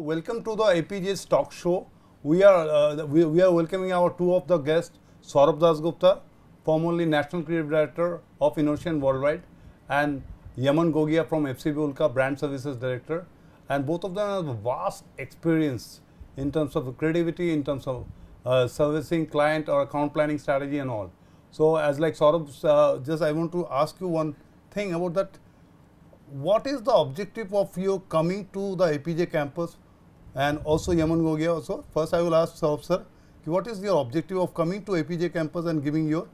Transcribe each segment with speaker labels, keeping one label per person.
Speaker 1: welcome to the APJ's talk show. We are welcoming our two of the guests, Saurabh Dasgupta, formerly National Creative Director of Innocean Worldwide, and Yaman Gogia from FCB Ulka, Brand Services Director. And both of them have vast experience in terms of creativity, in terms of servicing client or account planning strategy and all. So, as like Saurabh, just I want to ask you one thing about that. What is the objective of you coming to the APJ campus, and also Yaman Gogia also? First, I will ask Saurabh sir, what is your objective of coming to APJ campus and giving your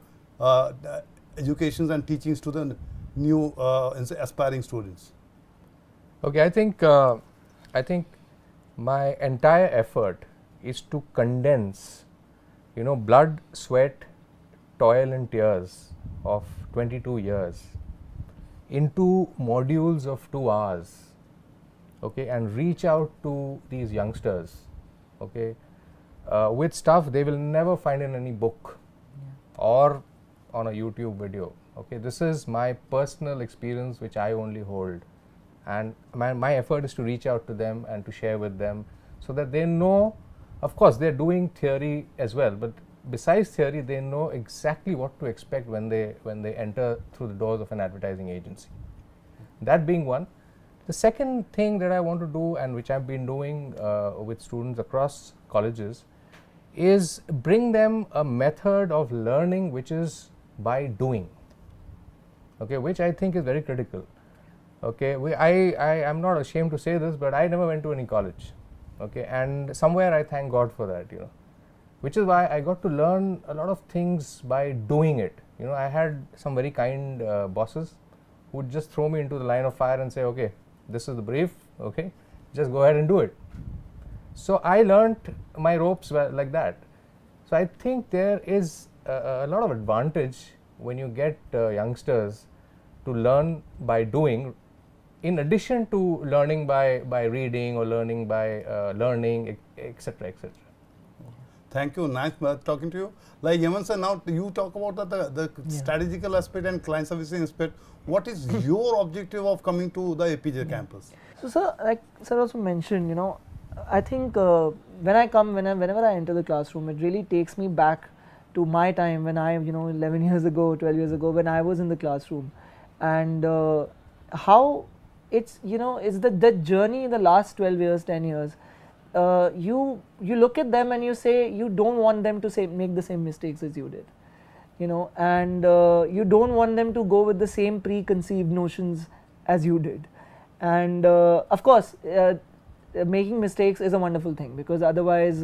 Speaker 1: educations and teachings to the new aspiring students?
Speaker 2: Okay, I think my entire effort is to condense, blood, sweat, toil and tears of 22 years into modules of 2 hours, okay, and reach out to these youngsters, okay, with stuff they will never find in any book or on a YouTube video. Okay, this is my personal experience which I only hold, and my effort is to reach out to them and to share with them so that they know. Of course, they're doing theory as well, but besides theory, they know exactly what to expect when they enter through the doors of an advertising agency. That being one. The second thing that I want to do, and which I've been doing with students across colleges, is bring them a method of learning which is by doing, okay, which I think is very critical. Okay, I am not ashamed to say this, but I never went to any college, okay, and somewhere I thank God for that, which is why I got to learn a lot of things by doing it. I had some very kind bosses who would just throw me into the line of fire and say, okay, this is the brief, okay, just go ahead and do it. So I learned my ropes like that. So I think there is a lot of advantage when you get youngsters to learn by doing, in addition to learning by reading or learning by learning, etc., etc.
Speaker 1: Thank you. Nice talking to you. Like Yaman sir, now you talk about the strategical aspect and client servicing aspect. What is your objective of coming to the APJ campus?
Speaker 3: So, sir, like sir also mentioned, I think whenever I enter the classroom, it really takes me back to my time when I, 11 years ago, 12 years ago, when I was in the classroom, and how it's, it's the journey in the last 12 years, 10 years. You look at them and you say you don't want them to make the same mistakes as you did, and you don't want them to go with the same preconceived notions as you did, and of course making mistakes is a wonderful thing, because otherwise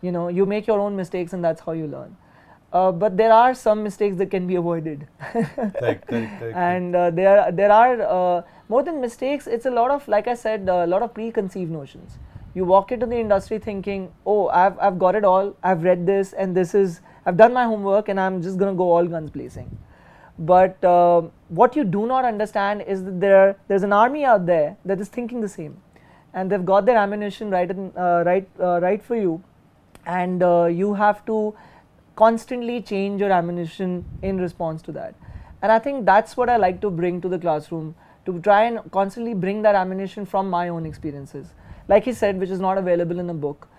Speaker 3: you make your own mistakes and that's how you learn. But there are some mistakes that can be avoided.
Speaker 1: Correct.
Speaker 3: And there are more than mistakes, it's a lot of, like I said, a lot of preconceived notions. You walk into the industry thinking, oh, I've got it all, I've read this, and I've done my homework and I'm just going to go all guns blazing. But what you do not understand is that there's an army out there that is thinking the same, and they've got their ammunition right for you, and you have to constantly change your ammunition in response to that. And I think that's what I like to bring to the classroom, to try and constantly bring that ammunition from my own experiences. Like he said, which is not available in a book,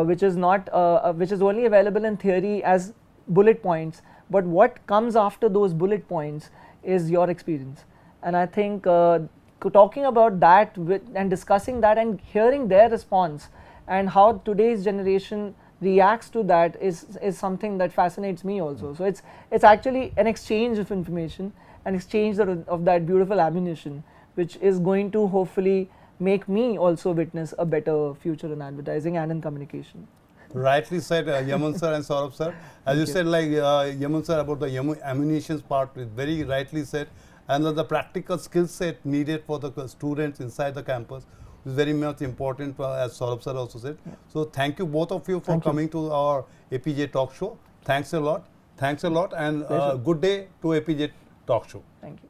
Speaker 3: which is only available in theory as bullet points, but what comes after those bullet points is your experience. And I think talking about that and discussing that and hearing their response and how today's generation reacts to that is something that fascinates me also. So it's actually an exchange of information, an exchange of that beautiful ammunition, which is going to hopefully make me also witness a better future in advertising and in communication.
Speaker 1: Rightly said, Yaman sir and Saurabh sir. As you said, like Yaman sir, about the ammunition part, is very rightly said, and the practical skill set needed for the students inside the campus is very much important, as Saurabh sir also said. Yeah. So thank you both of you for coming to our APJ talk show. Thanks a lot, and good day to APJ talk show.
Speaker 3: Thank you.